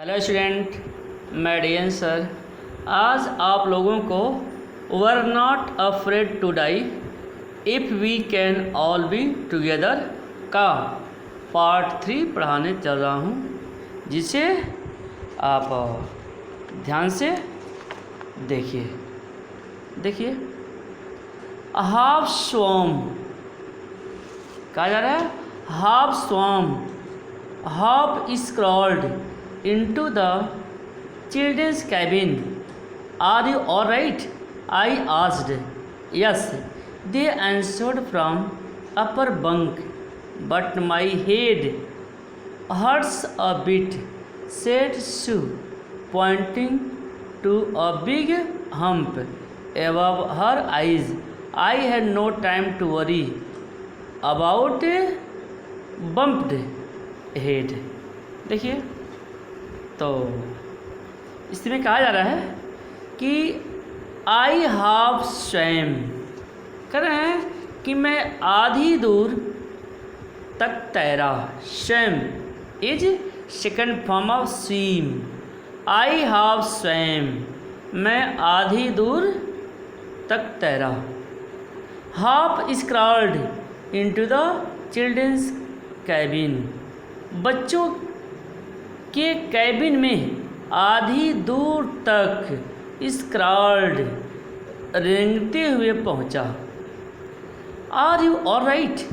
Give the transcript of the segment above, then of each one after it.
Hello student, मैं डियन sir. आज आप लोगों को were not afraid to die if we can all be together का पार्ट 3 पढ़ाने चल रहा हूँ, जिसे आप ध्यान से देखिए। हाफ स्वॉम कहा जा रहा है। Half swam half scrolled into the children's cabin. Are you all right? I asked. Yes, they answered from upper bunk, but my head hurts a bit, said Sue, pointing to a big hump above her eyes. I had no time to worry about a bumped head. देखिए, तो इसमें कहा जा रहा है कि आई have swum, कह रहे हैं कि मैं आधी दूर तक तैरा। Swam is second form of swim. I have swam, मैं आधी दूर तक तैरा। Half scrolled into the children's cabin, बच्चों के कैबिन में आधी दूर तक स्क्रॉल्ड रेंगते हुए पहुंचा। Are you all right?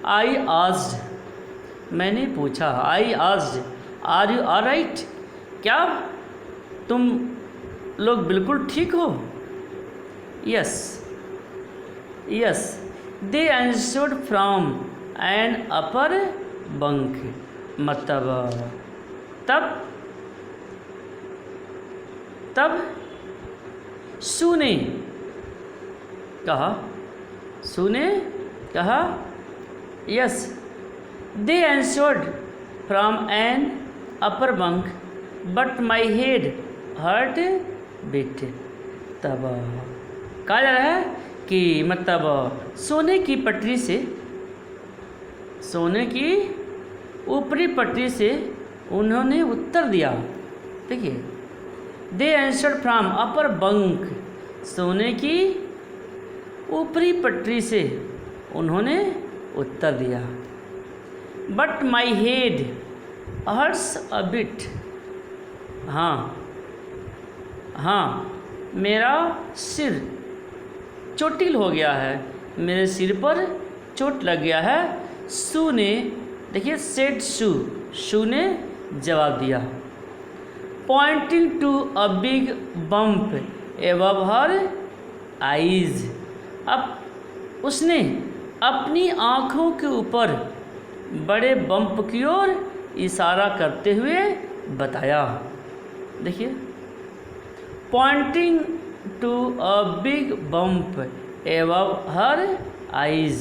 I asked, मैंने पूछा। I asked are you all right? क्या तुम लोग बिल्कुल ठीक हो? Yes yes, they answered from an upper bunk. मतलब तब सू ने कहा yes, they answered from an upper bunk but my head hurt bit. तब कहा जा रहा है कि मतलब सोने की ऊपरी पटरी से उन्होंने उत्तर दिया। देखिए, they answered from upper bunk, सोने की ऊपरी पटरी से उन्होंने उत्तर दिया। But my head hurts a bit, हाँ मेरा सिर चोटिल हो गया है, मेरे सिर पर चोट लग गया है। सू ने, देखिए, सेड शू ने जवाब दिया। Pointing to a big bump above her eyes, अब उसने अपनी आँखों के ऊपर बड़े बम्प की ओर इशारा करते हुए बताया। देखिए, pointing to a big bump above her eyes,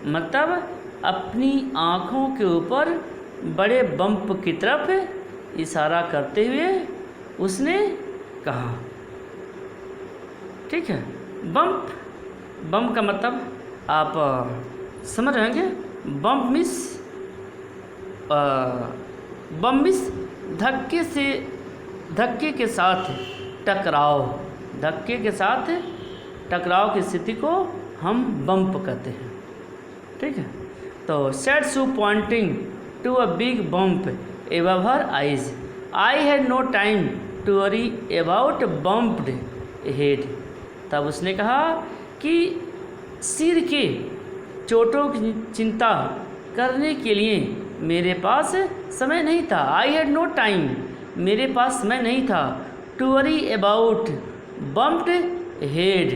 मतलब अपनी आँखों के ऊपर बड़े बम्प की तरफ इशारा करते हुए उसने कहा। ठीक है, बम्प का मतलब आप समझ रहे होंगे। बम्प मिस धक्के के साथ टकराव की स्थिति को हम बम्प कहते हैं। ठीक है, तो said Sue pointing to a big bump above her eyes, I had no time to worry about bumped head. तब उसने कहा कि सिर के चोटों की चिंता करने के लिए मेरे पास समय नहीं था। आई हैड नो टाइम, मेरे पास समय नहीं था। To worry about bumped head,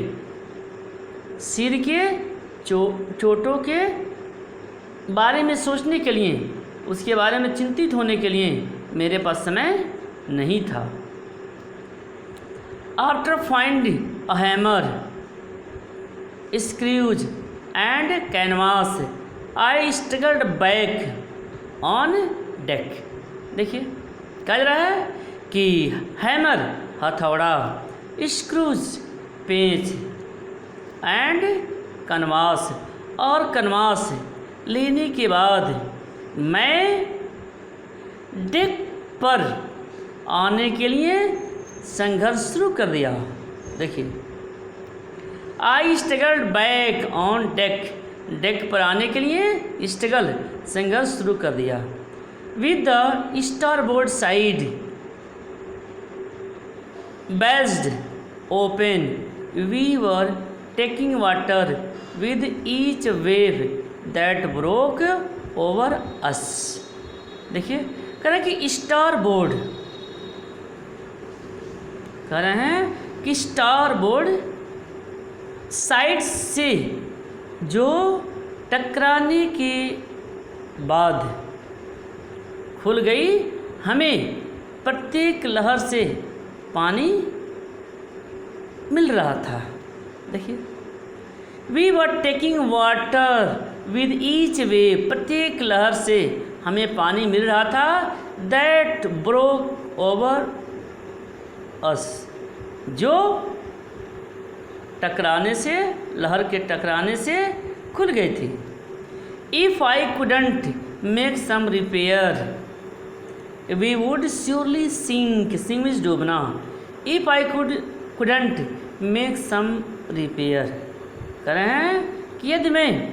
सिर के चोटों के बारे में सोचने के लिए, उसके बारे में चिंतित होने के लिए मेरे पास समय नहीं था। After find a hammer, screws and canvas, I struggled back on deck. देखिए, कह रहा है कि हैमर हथौड़ा, स्क्रूज पेंच, एंड कनवास और कनवास लेने के बाद मैं डेक पर आने के लिए संघर्ष शुरू कर दिया। देखिए, I struggled back on deck, deck पर आने के लिए स्ट्रगल संघर्ष शुरू कर दिया। With the starboard side bashed open we were taking water with each wave that broke over us. देखिए, कह रहे हैं कि स्टार बोर्ड, कह रहे हैं कि स्टार बोर्ड साइड से जो टकराने के बाद खुल गई, हमें प्रत्येक लहर से पानी मिल रहा था। देखिए, we were taking water with each wave, प्रत्येक लहर से हमें पानी मिल रहा था। दैट ब्रोक ओवर अस, जो टकराने से, लहर के टकराने से खुल गई थी। If I couldn't make some repair we would surely sink, sink means डूबना। If I couldn't make some repair, कह रहे हैं कि यदि मैं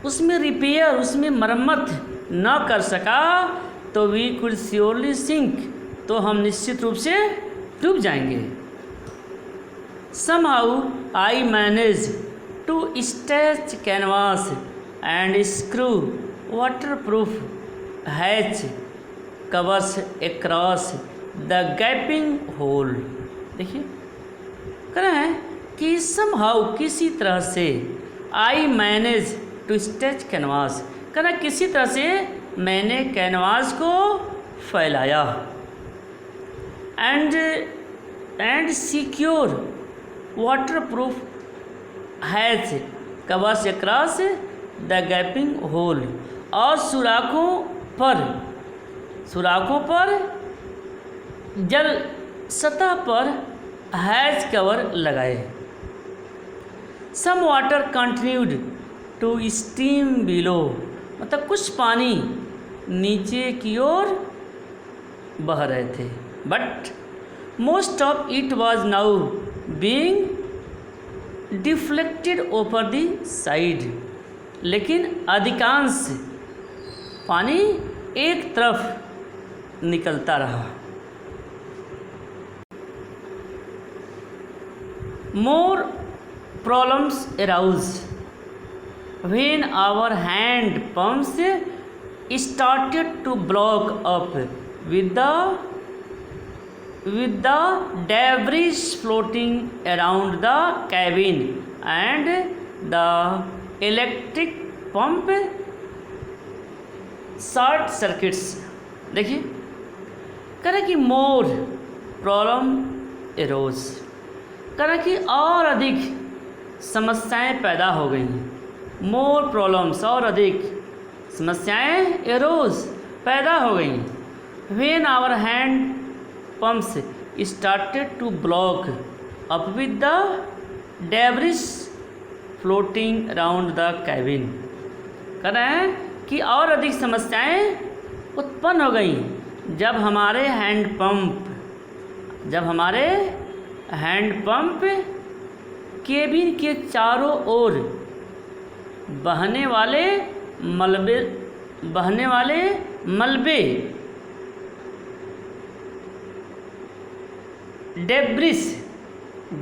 उसमें रिपेयर, उसमें मरम्मत न कर सका तो वी कुड श्योरली सिंक, तो हम निश्चित रूप से डूब जाएंगे। Somehow I managed to stretch canvas and screw waterproof hatch covers across the gaping hole। देखिए, कह रहे हैं कि somehow, किसी तरह से, I managed to stretch canvas, कह रहे हैं किसी तरह से मैंने कैनवास को फैलाया। and secure waterproof hatch covers across the gaping hole, और सुराखों पर जल सतह पर हैच कवर लगाए। Some water continued to steam below, मतलब कुछ पानी नीचे की ओर बह रहे थे। But most of it was now being deflected over the side, लेकिन अधिकांश पानी एक तरफ निकलता रहा। More problems arouse when our hand pumps started to block up with the debris floating around the cabin and the electric pump short circuits. देखिए, कह रहे कि मोर प्रॉब्लम एरोज, कह रहे कि और अधिक समस्याएं पैदा हो गई। मोर प्रॉब्लम्स, और अधिक समस्याएं एरोज पैदा हो गई। When our hand pumps started to block up with the debris floating around the cabin, कह रहे हैं कि और अधिक समस्याएं उत्पन्न हो गई जब हमारे हैंड पंप केबिन के चारों ओर बहने वाले मलबे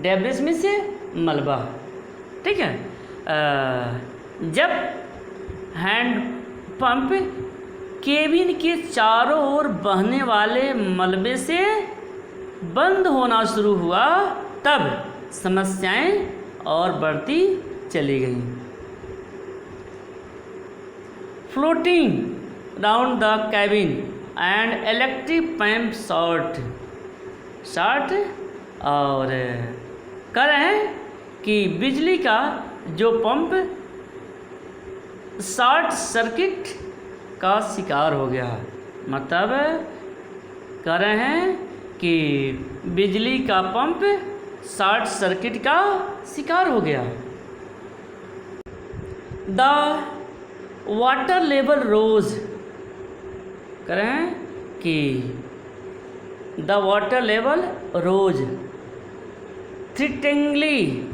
डेब्रिस में से मलबा, ठीक है। जब हैंड पंप केबिन के चारों ओर बहने वाले मलबे से बंद होना शुरू हुआ, तब समस्याएं और बढ़ती चली गई। Floating round the cabin and electric pump short, और कह रहे हैं कि बिजली का जो पंप शॉर्ट सर्किट का शिकार हो गया। मतलब कह रहे हैं कि बिजली का पंप शॉर्ट सर्किट का शिकार हो गया। द वाटर लेवल रोज, कह रहे हैं कि the water level rose threateningly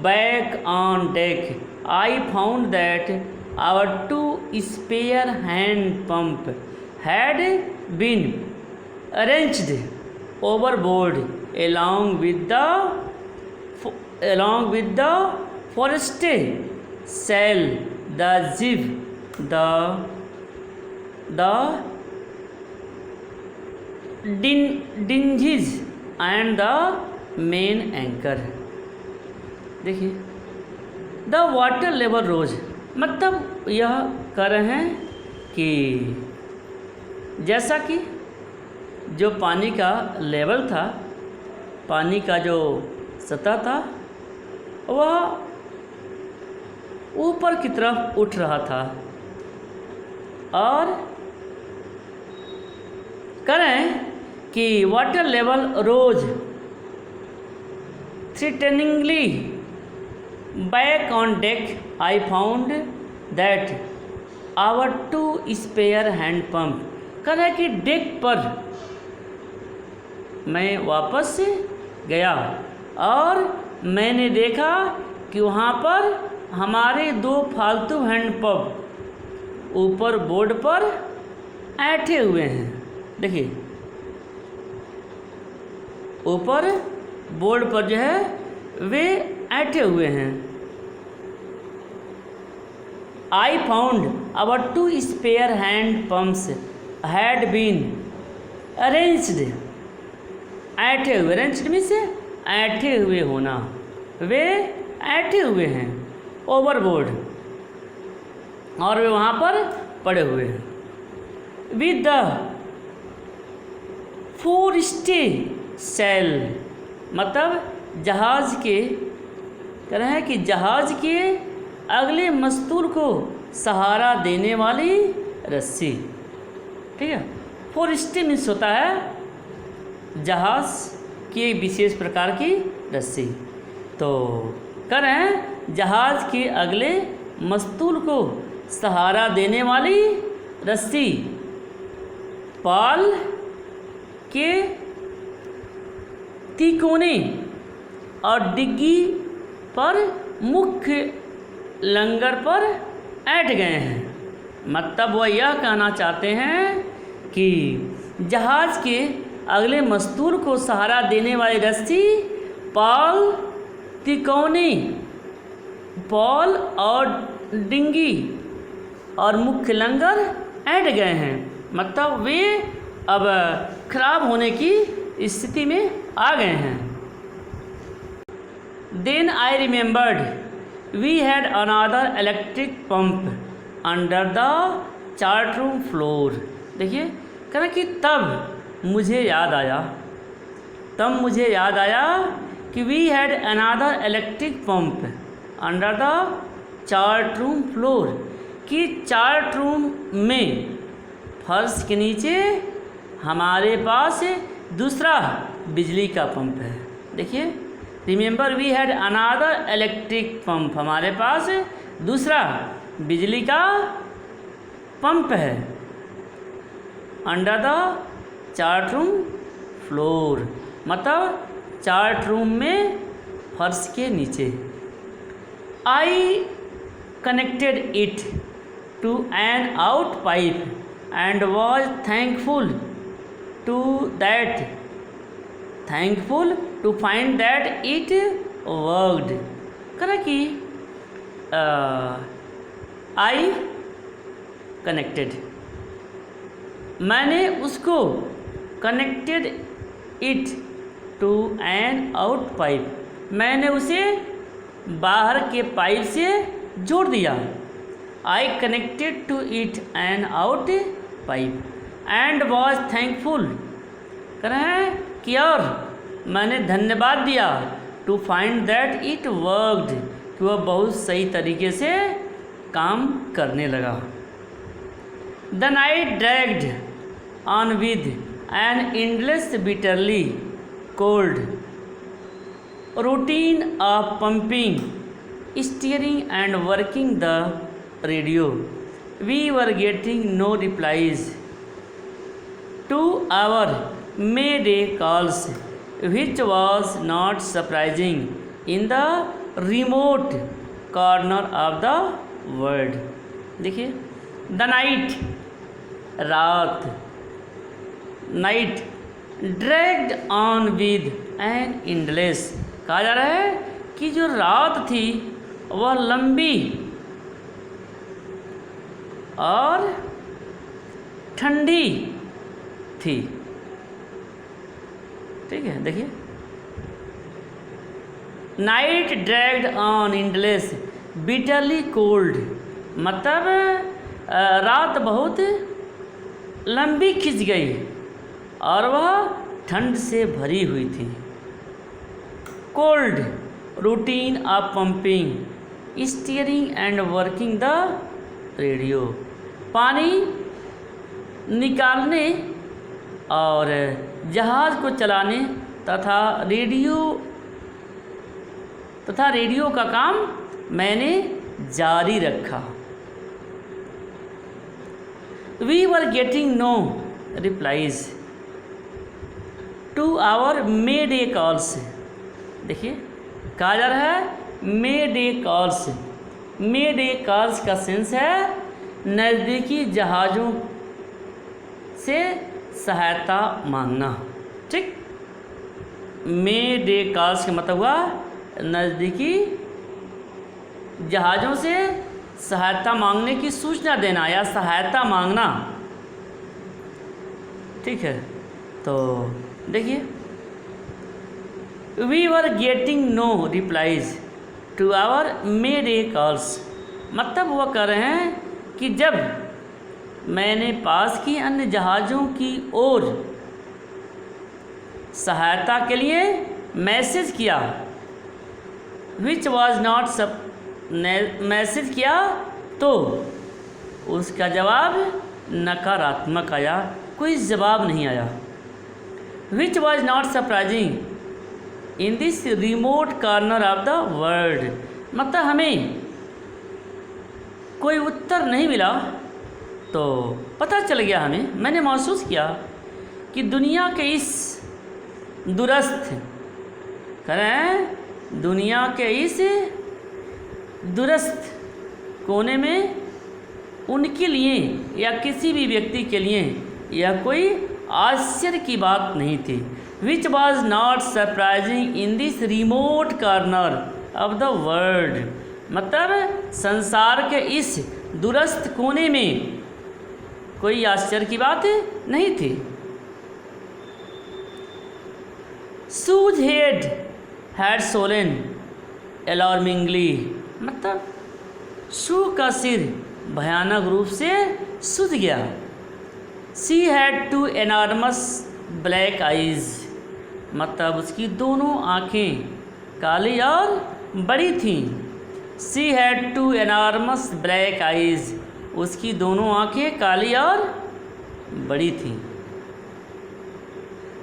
back on deck. I found that our two spare hand pump had been arranged overboard along with the forest sail, the jib, the dinges and the main anchor. देखिए, the water level रोज, मतलब यह कह रहे हैं कि जैसा कि जो पानी का लेवल था, पानी का जो सतह था, वह ऊपर की तरफ उठ रहा था और करें कि water level rose threateningly back on deck. I found that our two spare hand pump. कह रहा है कि डेक पर मैं वापस गया और मैंने देखा कि वहाँ पर हमारे दो फालतू हैंड पंप ऊपर बोर्ड पर ऐंठे हुए हैं. देखिए, ऊपर बोर्ड पर जो है वे ऐंठे हुए हैं. I found our two spare hand pumps had been arranged. ऐंठे हुए, अरेंज्ड मीन्स ऐंठे हुए होना, वे ऐंठे हुए हैं ओवरबोर्ड और वे वहाँ पर पड़े हुए हैं. विद द फोरस्टे सेल, मतलब जहाज़ के, कह रहे हैं कि जहाज़ के अगले मस्तूल को सहारा देने वाली रस्सी. ठीक है, फोरस्टे मीन्स होता है जहाज़ की एक विशेष प्रकार की रस्सी. तो कह रहे हैं जहाज़ के अगले मस्तूल को सहारा देने वाली रस्सी पाल के तिकोने और डिग्गी पर मुख्य लंगर पर ऐंठ गए हैं. मतलब वह यह कहना चाहते हैं कि जहाज़ के अगले मस्तूल को सहारा देने वाली रस्सी पाल, तिकोने, पॉल और डिंगी और मुख्य लंगर ऐंठ गए हैं. मतलब वे अब खराब होने की स्थिति में आ गए हैं. Then I remembered we had another electric pump under the chart room floor. देखिए, कह कि तब मुझे याद आया कि we had another electric pump under the chart room floor, कि चार्ट रूम में फर्श के नीचे हमारे पास दूसरा बिजली का पंप है. देखिए, remember we had another electric pump, हमारे पास दूसरा बिजली का पंप है under the chart room floor, मतलब चार्ट रूम में फर्श के नीचे. I connected it to an out pipe and was thankful to find that it worked. करा कि I connected, मैंने उसको connected it to an out pipe, मैंने उसे बाहर के पाइप से जोड़ दिया. I connected to it an out pipe and was thankful, कह रहे हैं कि और मैंने धन्यवाद दिया to find that it worked, कि वह बहुत सही तरीके से काम करने लगा. The night dragged on with an endless bitterly cold routine of pumping, steering and working the radio. we were getting no replies to our Mayday calls, which was not surprising in the remote corner of the world. देखिए, the night, रात, night dragged on with an endless, कहा जा रहा है कि जो रात थी वह लंबी और ठंडी थी। ठीक है, देखिए, night dragged on endless bitterly cold, मतलब रात बहुत लंबी खिंच गई और वह ठंड से भरी हुई थी। Cold routine of pumping steering and working the radio, पानी निकालने और जहाज़ को चलाने तथा रेडियो का काम मैंने जारी रखा। We were getting no replies to our mayday calls, देखिए, कहा जा रहा है मेडे कॉल्स। मेडे कॉल्स का सेंस है नज़दीकी जहाज़ों से सहायता मांगना। ठीक, मेडे कॉल्स का मतलब हुआ नज़दीकी जहाज़ों से सहायता मांगने की सूचना देना या सहायता मांगना। ठीक है, तो देखिए, we were getting no replies to our mayday calls, मतलब वह कह रहे हैं कि जब मैंने पास की अन्य जहाज़ों की ओर सहायता के लिए मैसेज किया, विच वॉज नॉट मैसेज किया, तो उसका जवाब नकारात्मक आया, कोई जवाब नहीं आया। Which was not surprising in this remote corner of the world, मतलब हमें कोई उत्तर नहीं मिला तो पता चल गया, मैंने महसूस किया कि दुनिया के इस दूरस्थ, कह रहे हैं दुनिया के इस दूरस्थ कोने में उनके लिए या किसी भी व्यक्ति के लिए यह कोई आश्चर्य की बात नहीं थी। Which was not surprising in this remote corner of the world, मतलब संसार के इस दूरस्थ कोने में कोई आश्चर्य की बात नहीं थी। Sue's head had swollen alarmingly, मतलब शू का सिर भयानक रूप से सूज गया। She had two enormous black eyes, मतलब उसकी दोनों आँखें काली और बड़ी थीं। She had two enormous black eyes, उसकी दोनों आँखें काली और बड़ी थीं।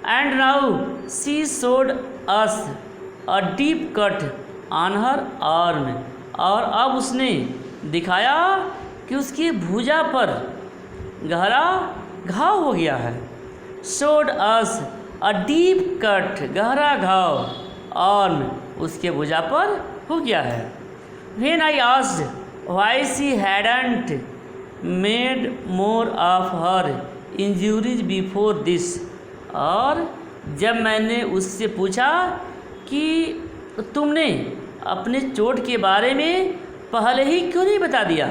And now she showed us a deep cut on her arm, और अब उसने दिखाया कि उसकी भुजा पर गहरा घाव हो गया है। Showed us a deep cut, गहरा घाव ऑन, उसके भुजा पर हो गया है। When I asked why she hadn't made more of her injuries before this, और जब मैंने उससे पूछा कि तुमने अपने चोट के बारे में पहले ही क्यों नहीं बता दिया,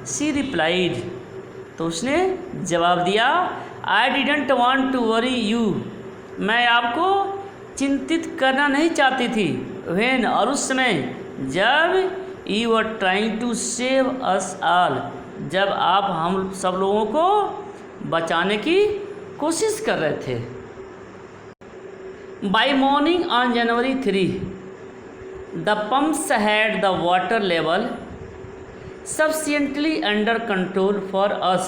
शी रिप्लाइड, तो उसने जवाब दिया, I didn't want to worry you, मैं आपको चिंतित करना नहीं चाहती थी। व्हेन, और उस समय जब you were trying to save us all, जब आप हम सब लोगों को बचाने की कोशिश कर रहे थे। By morning on January 3 the pumps had the water level sufficiently under control for us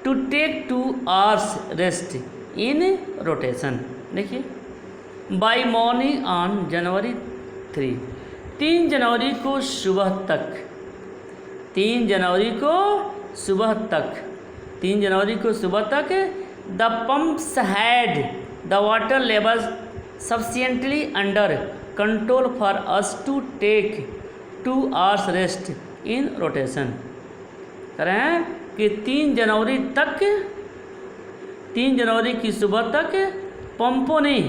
to take 2 hours rest in rotation। देखिए, बाई मॉर्निंग ऑन जनवरी 3 जनवरी को सुबह तक 3 जनवरी को सुबह तक the pumps had the water level sufficiently under control for us to take 2 hours rest in rotation. कह रहे हैं कि 3 जनवरी की सुबह तक पंपों ने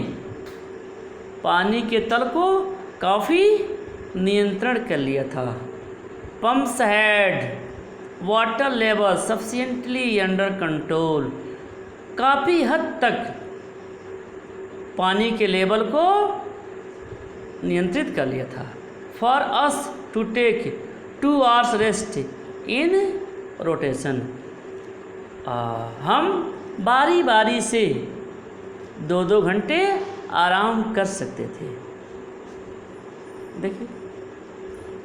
पानी के तल को काफ़ी नियंत्रण कर लिया था। Pumps had water level sufficiently under control, काफ़ी हद तक पानी के लेवल को नियंत्रित कर लिया था। For us to take 2 hours rest in rotation, हम बारी बारी से 2-2 घंटे आराम कर सकते थे। देखिए,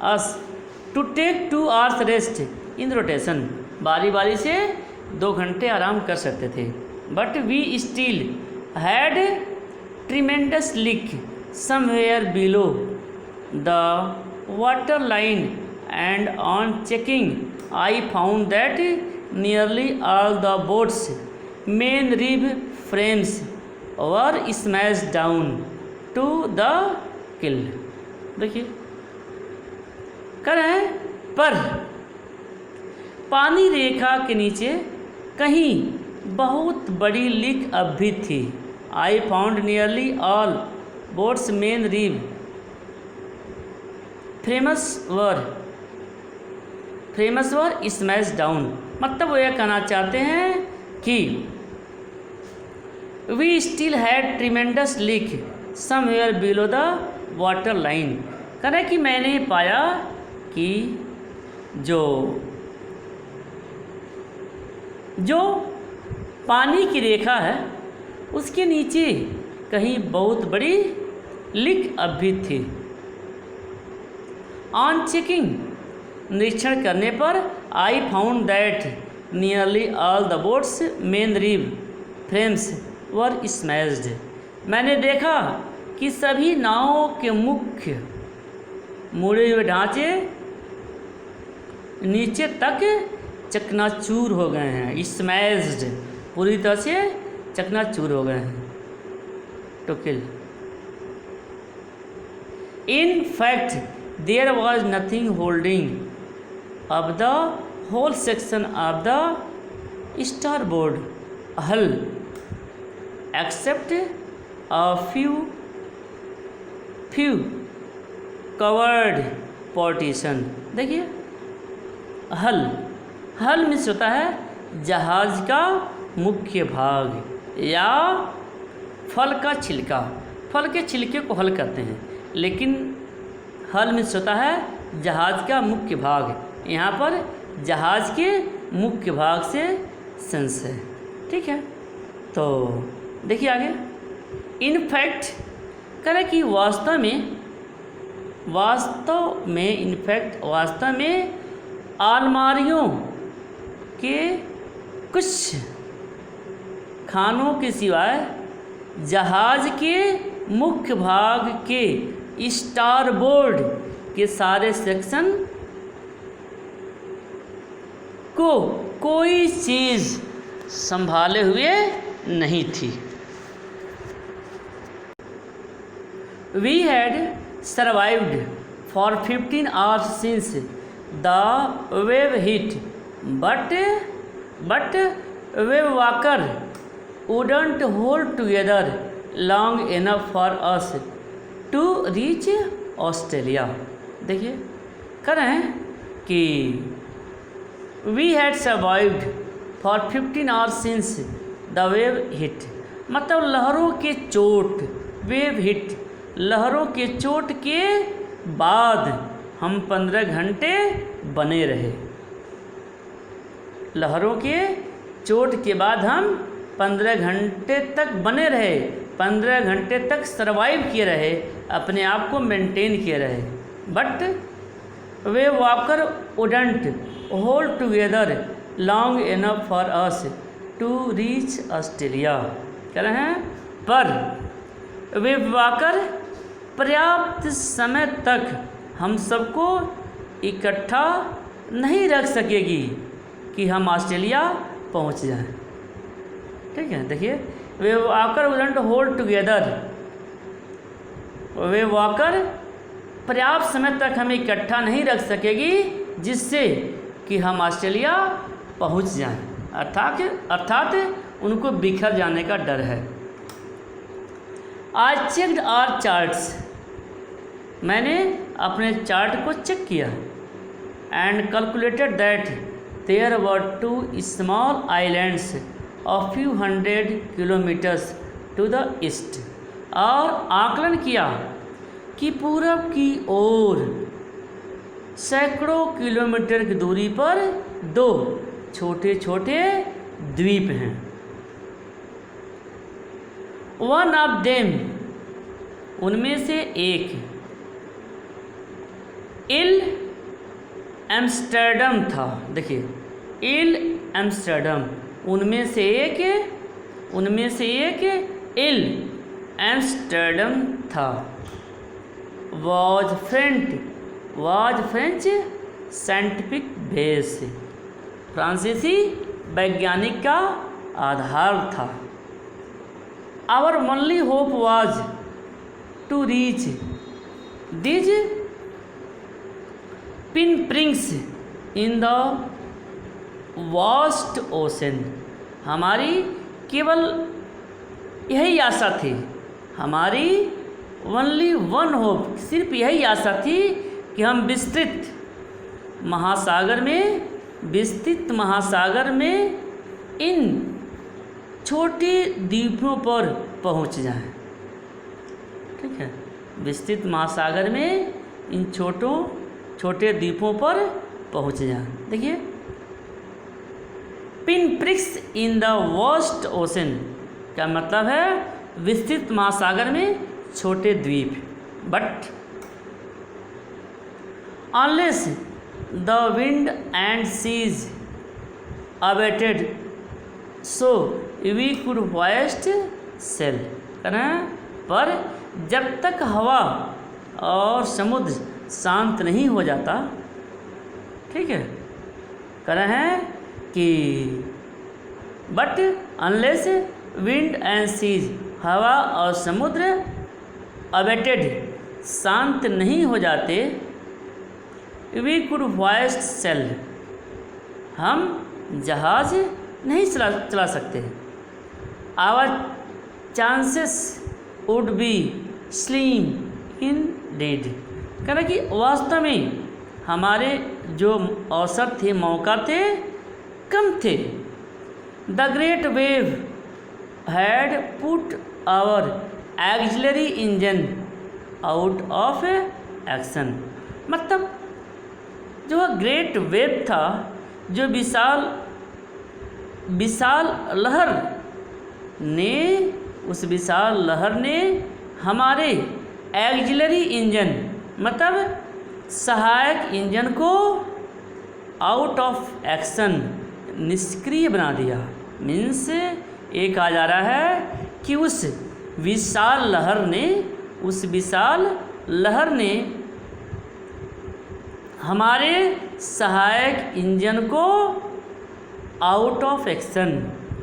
us to take 2 hours rest in rotation, बारी बारी से 2 घंटे आराम कर सकते थे। But we still had tremendous leak somewhere below the water line and on checking I found that nearly all the boats main rib frames were smash down to the keel. देखिए, कर रहे हैं पर पानी रेखा के नीचे कहीं बहुत बड़ी लीक अब भी थी। I found nearly all boats main rib frames were smash down. मतलब वो यह कहना चाहते हैं कि we still had tremendous leak somewhere below the water line. कह रहे कि मैंने पाया कि जो पानी की रेखा है उसके नीचे कहीं बहुत बड़ी लीक अब भी थी। ऑन चेकिंग, निरीक्षण करने पर आई found that nearly all the boats main rib frames were smashed. मैंने देखा कि सभी नावों के मुख्य मुड़े हुए ढांचे नीचे तक चकनाचूर हो गए हैं। स्मैश्ड, पूरी तरह से चकनाचूर हो गए हैं। To keel. In fact there was nothing holding of the whole section of the starboard hull except a few covered partition। देखिए, हल मीन्स होता है जहाज का मुख्य भाग या फल का छिलका। फल के छिलके को हल करते हैं, लेकिन हल मीन्स होता है जहाज का मुख्य भाग। यहाँ पर जहाज के मुख्य भाग से सेंस है। ठीक है, तो देखिए आगे। इनफैक्ट करें कि वास्तव में अलमारियों के कुछ खानों के सिवाय जहाज के मुख्य भाग के स्टारबोर्ड के सारे सेक्शन को कोई चीज़ संभाले हुए नहीं थी। We had survived for 15 hours since the wave hit, but Wave Walker wouldn't hold together long enough for us to reach Australia. देखिए, कह रहे हैं कि we had survived for 15 hours since the wave hit. मतलब लहरों के चोट, wave hit, लहरों के चोट के बाद हम 15 घंटे बने रहे। लहरों के चोट के बाद हम 15 घंटे तक बने रहे, 15 घंटे तक सर्वाइव किए रहे, अपने आप को मेंटेन किए रहे। But Wave Walker wouldn't hold together long enough for us to reach Australia. कह रहे हैं पर वे वॉकर पर्याप्त समय तक हम सबको इकट्ठा नहीं रख सकेगी कि हम ऑस्ट्रेलिया पहुंच जाएं। ठीक है, देखिए, वे वॉकर वुडंट होल्ड टुगेदर, वे वॉकर पर्याप्त समय तक हमें इकट्ठा नहीं रख सकेगी जिससे कि हम ऑस्ट्रेलिया पहुंच जाएं। अर्थात उनको बिखर जाने का डर है। आई चेक्ड आवर चार्ट्स, मैंने अपने चार्ट को चेक किया। And calculated that there were 2 small islands of few 100 kilometres to the east, और आकलन किया कि पूरब की ओर सैकड़ों किलोमीटर की दूरी पर 2 छोटे छोटे द्वीप हैं। वन ऑफ देम, उनमें से एक, इल एम्स्टर्डम था। देखिए, इल एम्स्टर्डम, उनमें से एक इल एम्स्टर्डम था। वाज फ्रेंच साइंटिफिक बेस, फ्रांसीसी वैज्ञानिक का आधार था। Our only hope was to reach these pin pricks in the vast ocean, हमारी केवल यही आशा थी, हमारी ओनली वन होप, सिर्फ यही आशा थी कि हम विस्तृत महासागर में इन छोटे द्वीपों पर पहुंच जाएं। ठीक है, विस्तृत महासागर में इन छोटे द्वीपों पर पहुंच जाएं। देखिए, pin pricks in the vast ocean, क्या मतलब है? विस्तृत महासागर में छोटे द्वीप। But unless the wind and seas abated so we could hoist sail, पर जब तक हवा और समुद्र शांत नहीं हो जाता, ठीक है, कह रहे हैं कि but unless wind and seas, हवा और समुद्र अबेटेड, शांत नहीं हो जाते, वी कुड होइस्ट सेल, हम जहाज नहीं चला सकते। Our chances would be slim indeed डेड, कहना कि वास्तव में हमारे जो अवसर थे, मौका थे, कम थे। The great wave had put our auxiliary engine out of action, मतलब जो ग्रेट वेव था, जो विशाल लहर ने, उस विशाल लहर ने हमारे एक्सिलरी इंजन, मतलब सहायक इंजन को आउट ऑफ एक्शन, निष्क्रिय बना दिया। मीन्स ये कहा जा रहा है कि उस विशाल लहर ने हमारे सहायक इंजन को आउट ऑफ एक्शन,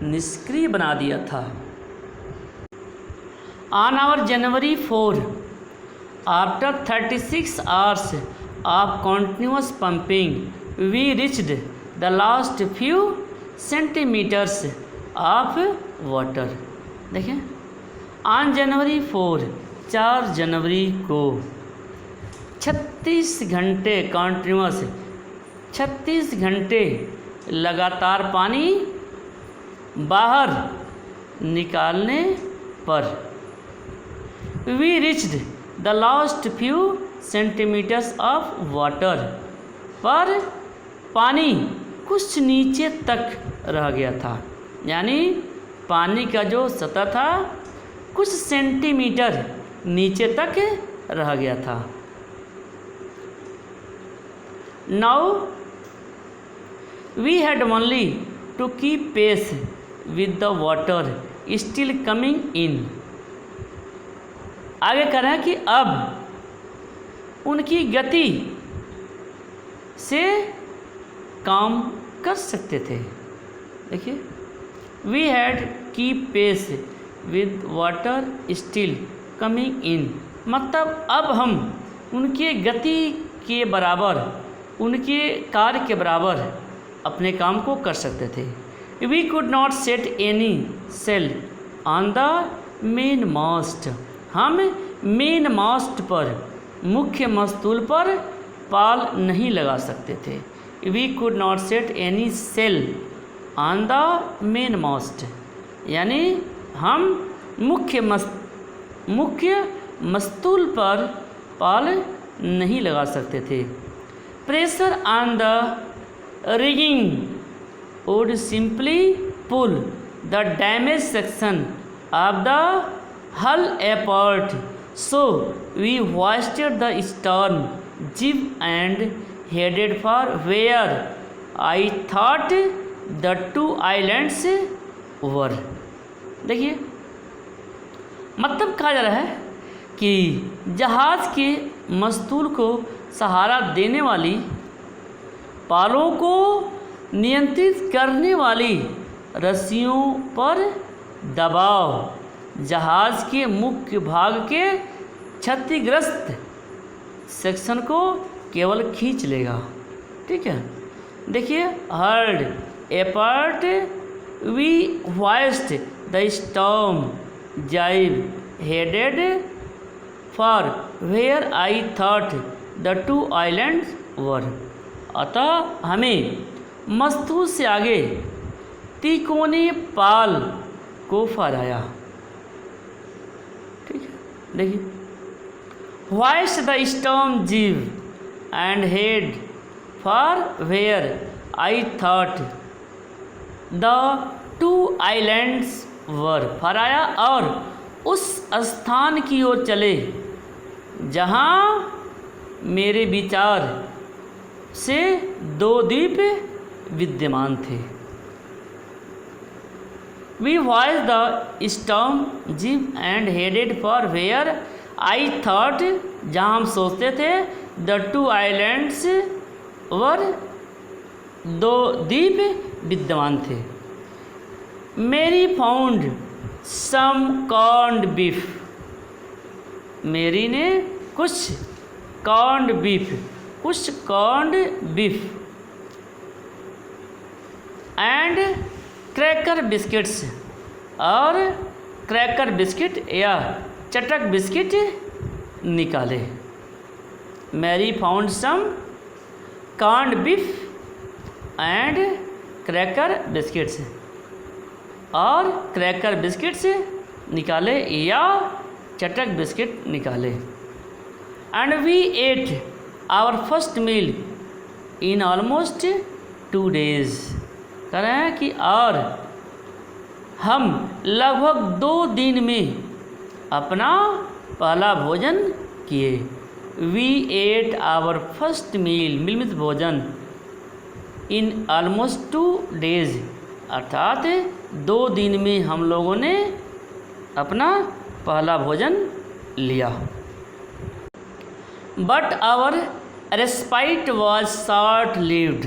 निष्क्रिय बना दिया था। On our January 4, after 36 hours of continuous pumping, we reached the last few centimeters of water। देखें, ऑन January 4, 4 जनवरी को 36 घंटे कॉन्टिन्यूस, 36 घंटे लगातार पानी बाहर निकालने पर, we reached the last few centimetres of water, पर पानी कुछ नीचे तक रह गया था, यानी पानी का जो सतह था कुछ सेंटीमीटर नीचे तक रह गया था। Now we had only to keep pace with the water still coming in. आगे कह रहे हैं कि अब उनकी गति से काम कर सकते थे। देखिए, we had keep pace with water still coming in, मतलब अब हम उनके गति के बराबर, उनके कार्य के बराबर अपने काम को कर सकते थे। We could not set any sail on the main mast, हम मेन मास्ट पर, मुख्य मस्तूल पर पाल नहीं लगा सकते थे। We could not set any sail on the main mast, यानी हम मुख्य मस्तूल पर पाल नहीं लगा सकते थे। Pressure on the rigging would simply pull the damaged section of the hull apart, so we hoisted the stern jib and headed for where I thought the two islands were। देखिए, मतलब कहा जा रहा है कि जहाज़ के मस्तूल को सहारा देने वाली, पालों को नियंत्रित करने वाली रस्सियों पर दबाव जहाज़ के मुख्य भाग के क्षतिग्रस्त सेक्शन को केवल खींच लेगा। ठीक है, देखिए, hard apart we hoist the storm jib headed for where I thought the two islands were, अतः हमें मस्तूल से आगे तिकोने पाल को फहराया। ठीक है, देखिए, hoist the storm jib and head for where I thought the two islands were, फहराया और उस स्थान की ओर चले जहाँ मेरे विचार से दो द्वीप विद्यमान थे। We hoist the storm jib and headed for where I thought, जहाँ हम सोचते थे द टू आइलैंड्स वर, दो द्वीप विद्यमान थे। मेरी found some corned beef, Mary ने कुछ corned beef and cracker biscuits, और क्रैकर बिस्किट या चटक बिस्किट निकाले। Mary found some corned beef and cracker biscuits, और क्रैकर बिस्किट्स निकाले या चटक बिस्किट निकाले। And we ate our first meal in almost 2 days, कह रहे हैं कि और हम लगभग 2 दिन में अपना पहला भोजन किए। We ate our first meal, मिलमित भोजन, इन ऑलमोस्ट 2 days, अर्थात 2 दिन में हम लोगों ने अपना पहला भोजन लिया। But our respite was short lived,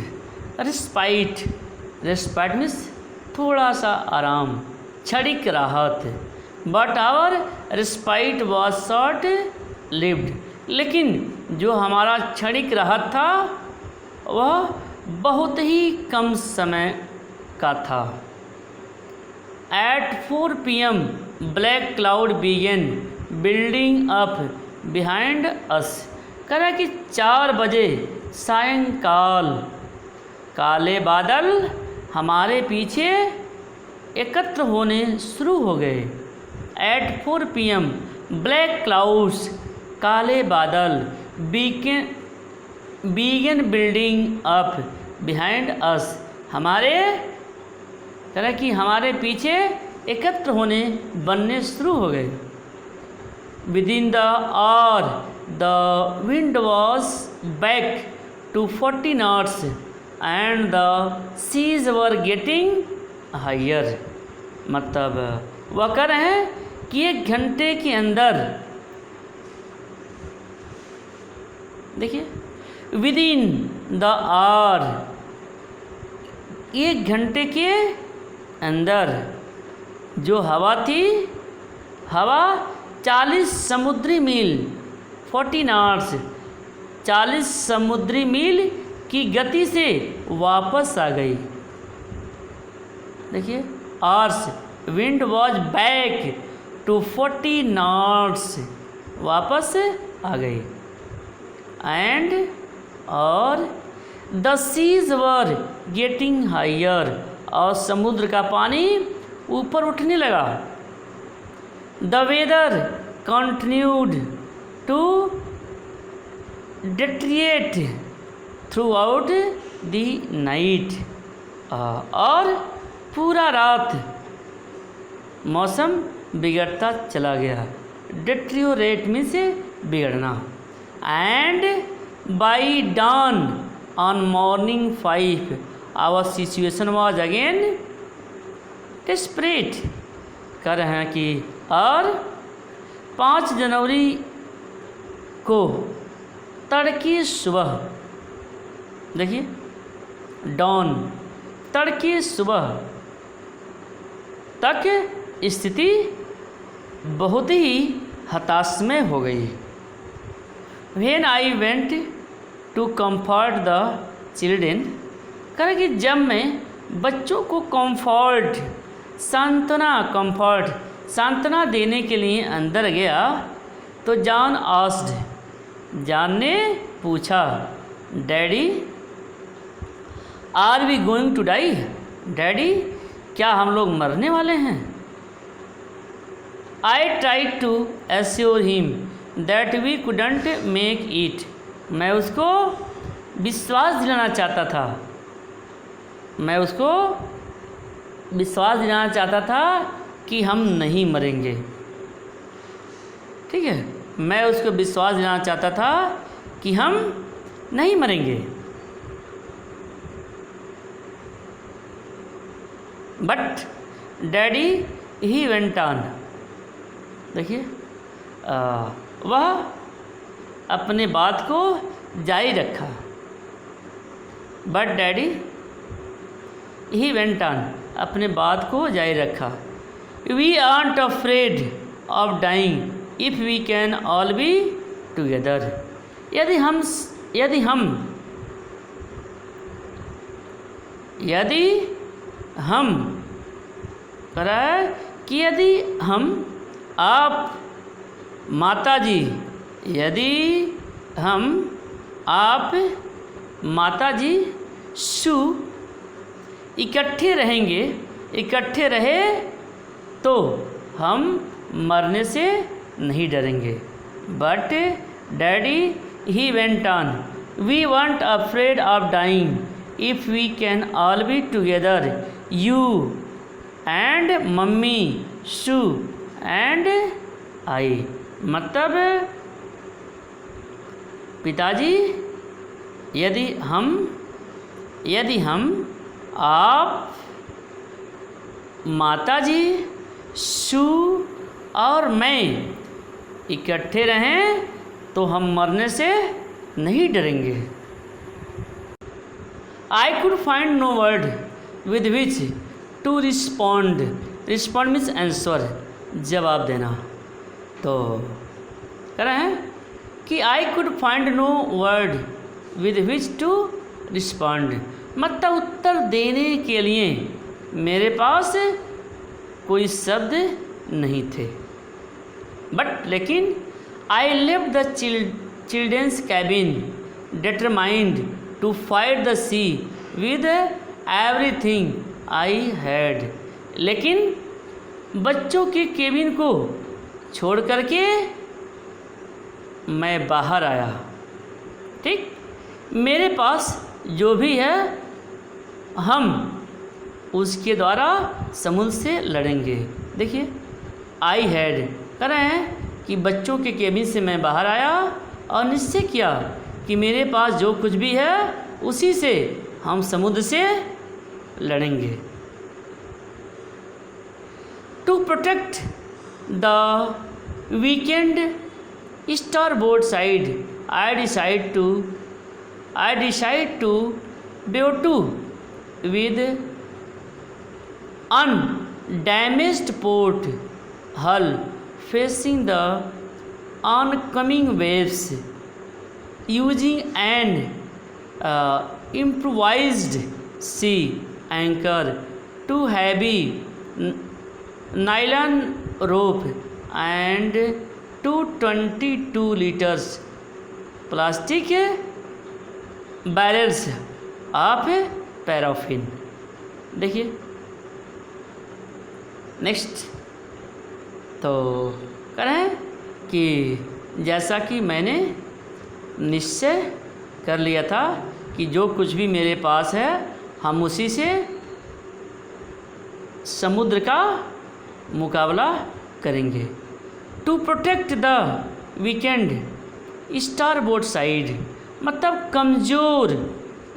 respite means थोड़ा सा आराम, क्षणिक राहत। But our respite was short lived, लेकिन जो हमारा क्षणिक राहत था वह बहुत ही कम समय का था। At 4 PM black cloud began building up behind us, कह रहा है कि 4 बजे सायंकाल काले बादल हमारे पीछे एकत्र होने शुरू हो गए। At 4 PM ब्लैक क्लाउड्स, काले बादल, began building up behind us, हमारे तरह कि हमारे पीछे एकत्र होने बनने शुरू हो गए। Within the hour the wind was back to 40 knots and the seas were getting higher, मतलब वह कह रहे हैं कि 1 घंटे के अंदर, देखिए, विदिन द आवर 1 घंटे के अंदर जो हवा थी, हवा 40 समुद्री मील 14 आवर्स 40 समुद्री मील की गति से वापस आ गई। देखिए, hours, wind was back to 40 knots, वापस आ गई। एंड और the seas were getting higher, और समुद्र का पानी ऊपर उठने लगा। The weather continued to deteriorate throughout the night, और पूरा रात मौसम बिगड़ता चला गया। डिटेरियोरेट में से बिगड़ना। And by dawn on morning 5 our situation was again desperate. कह रहे हैं कि और 5 जनवरी को तड़के सुबह, देखिए डॉन, तड़के सुबह तक स्थिति बहुत ही हताशमय हो गई। When I went to comfort the children, कहा कि जब मैं बच्चों को कंफर्ट, सांत्वना देने के लिए अंदर गया, तो जॉन आस्क्ड, जॉन ने पूछा, daddy are we going to die, daddy क्या हम लोग मरने वाले हैं? I tried to assure him that we couldn't make it, मैं उसको विश्वास दिलाना चाहता था कि हम नहीं मरेंगे। ठीक है, मैं उसको विश्वास दिलाना चाहता था कि हम नहीं मरेंगे। But daddy he went on, देखिए वह अपने बात को जारी रखा। But daddy he went on, अपने बात को जारी रखा। We aren't afraid of dying if we can all be together, यदि हम आप माता जी सु इकट्ठे रहे तो हम मरने से नहीं डरेंगे। But daddy he went on, we won't afraid of dying if we can all be together, you and mummy, Sue and I. मतलब पिताजी, यदि हम आप माताजी, सु और मैं इकट्ठे रहें तो हम मरने से नहीं डरेंगे। I could find no word with which to respond means answer, जवाब देना। तो कह रहे हैं कि I could find no word with which to respond, मतलब उत्तर देने के लिए मेरे पास कोई शब्द नहीं थे। बट लेकिन I left the children's cabin determined to fight the sea with everything I had, लेकिन बच्चों के केबिन को छोड़ करके मैं बाहर आया। ठीक, मेरे पास जो भी है हम उसके द्वारा समुद्र से लड़ेंगे। देखिए आई हैड कह रहे हैं कि बच्चों के केबिन से मैं बाहर आया और निश्चय किया कि मेरे पास जो कुछ भी है उसी से हम समुद्र से लड़ेंगे। To protect the weakened starboard side I decide to with undamaged port hull facing the oncoming waves, using an improvised sea anchor, two heavy nylon rope and 222 liters plastic barrels of paraffin. देखिए next, तो कह रहे हैं कि जैसा कि मैंने निश्चय कर लिया था कि जो कुछ भी मेरे पास है हम उसी से समुद्र का मुकाबला करेंगे। To protect the weakened starboard side, मतलब कमज़ोर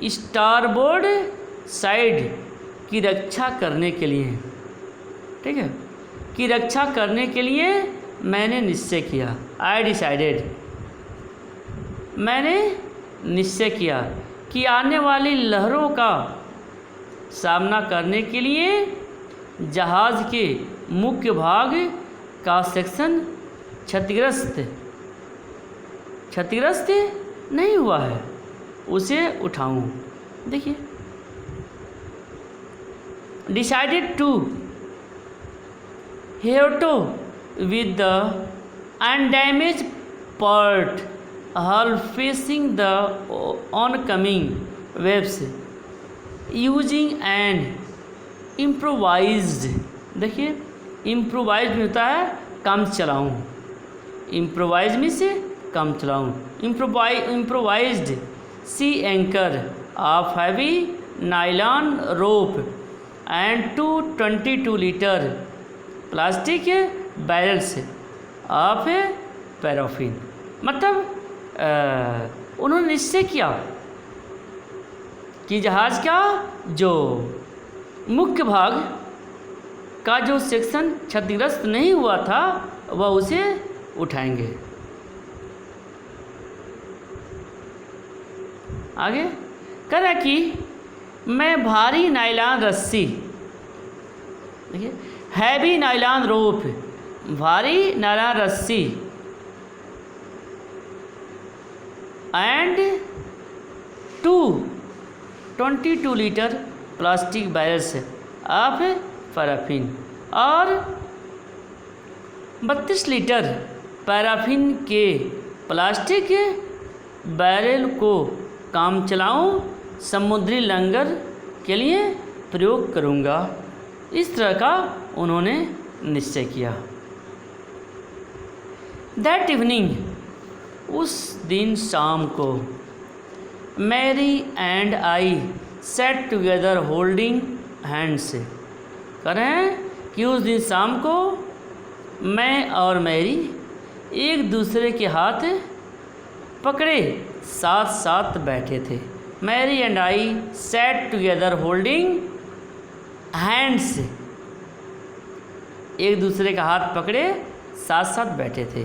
स्टारबोर्ड साइड की रक्षा करने के लिए, ठीक है, की रक्षा करने के लिए मैंने निश्चय किया। आई डिसाइडेड, मैंने निश्चय किया कि आने वाली लहरों का सामना करने के लिए जहाज़ के मुख्य भाग का सेक्शन क्षतिग्रस्त नहीं हुआ है, उसे उठाऊं। देखिए, decided to heave to with the undamaged part hull facing the oncoming waves, using an improvised, देखिए इम्प्रोवाइज में होता है काम चलाऊँ, इम्प्रोवाइज में से काम चलाऊँ, improvised sea anchor of heavy nylon rope and 222 litre plastic barrels of paraffin. मतलब उन्होंने निश्चय किया कि जहाज़ का जो मुख्य भाग का जो सेक्शन क्षतिग्रस्त नहीं हुआ था वह उसे उठाएंगे। आगे कह रहा कि मैं भारी नाइलॉन रस्सी, देखिए हैवी नाइलॉन रोप, भारी नाइलॉन रस्सी and 222 litre plastic barrels of paraffin और 32 लीटर पैराफिन के प्लास्टिक बैरल को काम चलाऊं समुद्री लंगर के लिए प्रयोग करूंगा। इस तरह का उन्होंने निश्चय किया। दैट इवनिंग, उस दिन शाम को, Mary and I sat together holding hands, करें कि उस दिन शाम को मैं और मैरी एक दूसरे के हाथ पकड़े साथ साथ बैठे थे। Mary and I sat together holding hands, एक दूसरे का हाथ पकड़े साथ साथ बैठे थे।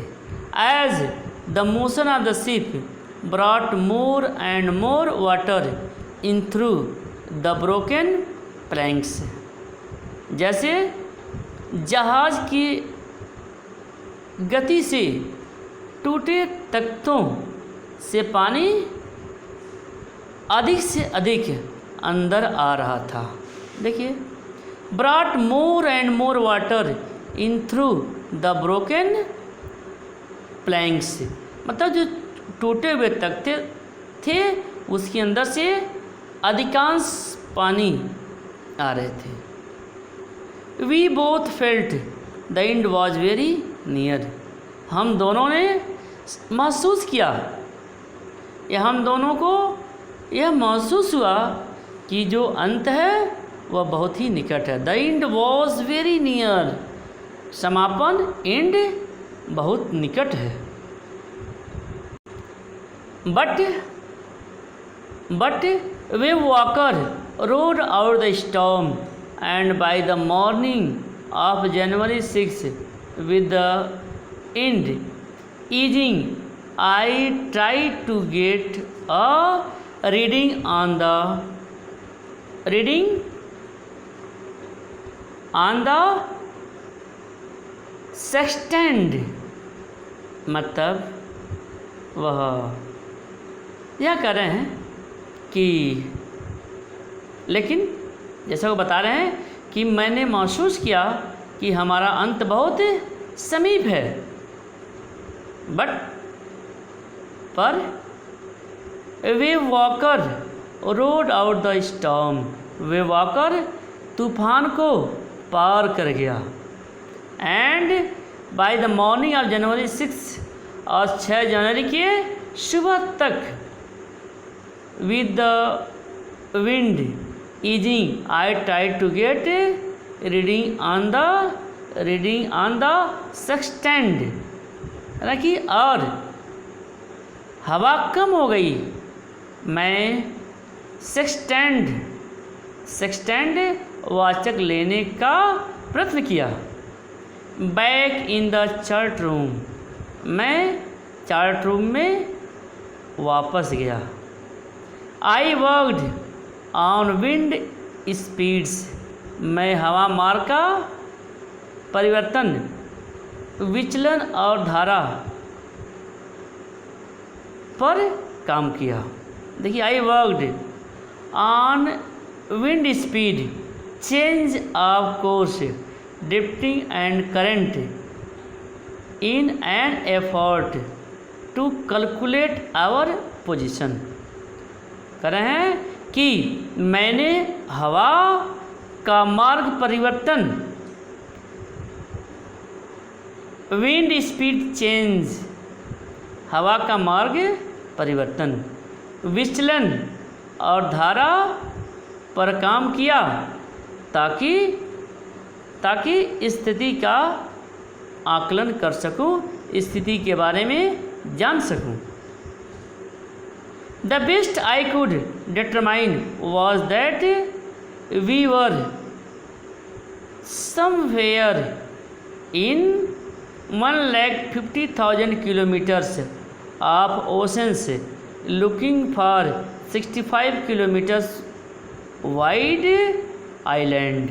As the motion of the ship brought more and more water in through the broken planks, जैसे जहाज़ की गति से टूटे तख्तों से पानी अधिक से अधिक अंदर आ रहा था। देखिए, brought more and more water in through the broken planks, मतलब जो टूटे हुए तख्ते थे उसके अंदर से अधिकांश पानी आ रहे थे। We both felt the end was very near, हम दोनों ने महसूस किया, या हम दोनों को यह महसूस हुआ कि जो अंत है वह बहुत ही निकट है। The end was very near, समापन एंड बहुत निकट है। But Wave walker rode out the storm and by the morning of January 6 with the wind easing, I tried to get a reading on the reading on the sextant, मतलब वह यह कह रहे हैं कि, लेकिन जैसा वो बता रहे हैं कि मैंने महसूस किया कि हमारा अंत बहुत समीप है, पर Wavewalker rode out the storm, Wavewalker तूफान को पार कर गया। And by the morning of January 6, और 6 जनवरी के सुबह तक, with the wind easing I try to get reading on the sextant, रखी, और हवा कम हो गई, मैं सेक्सटेंड वाचक लेने का प्रयत्न किया। Back in the chart room, मैं चार्ट रूम में वापस गया। आई वर्कड ऑन विंड स्पीड्स, मैं हवा मार्ग का परिवर्तन, विचलन और धारा पर काम किया। देखिए, I worked on wind speed, change of course, drifting and current in an effort to calculate our position. कह रहे हैं कि मैंने हवा का मार्ग परिवर्तन, विंड स्पीड चेंज, हवा का मार्ग परिवर्तन, विचलन और धारा पर काम किया, ताकि स्थिति का आकलन कर सकूं, स्थिति के बारे में जान सकूं। The best I could determine was that we were somewhere in 150,000 kilometers of oceans, looking for 65 kilometers wide island।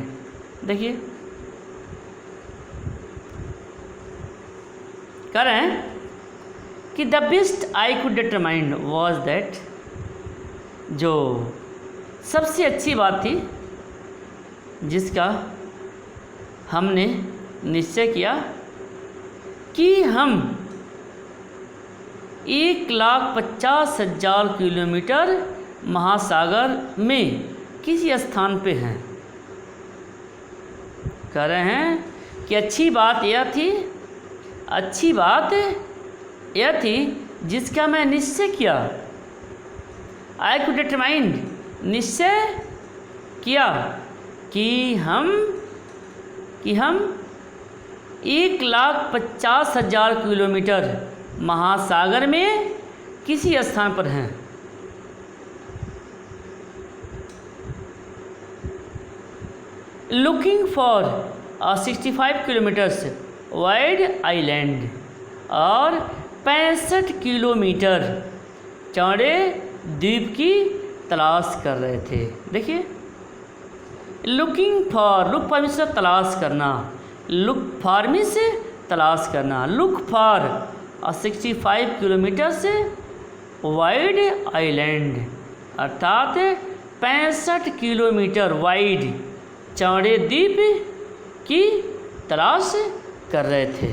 देखिए, कह रहे हैं कि the best I could determine was that, जो सबसे अच्छी बात थी जिसका हमने निश्चय किया, कि हम 1,50,000 किलोमीटर महासागर में किसी स्थान पे हैं। कह रहे हैं कि अच्छी बात यह थी जिसका मैं निश्चय किया। आई कुड डिटरमाइन, निश्चय किया कि हम 1,50,000 किलोमीटर महासागर में किसी स्थान पर हैं। Looking for 65 kilometres wide island, और 65 किलोमीटर चौड़े द्वीप की तलाश कर रहे थे। देखिए, लुकिंग फॉर से तलाश करना, लुक फॉर 65 किलोमीटर से वाइड आइलैंड, अर्थात 65 किलोमीटर वाइड चौड़े द्वीप की तलाश कर रहे थे।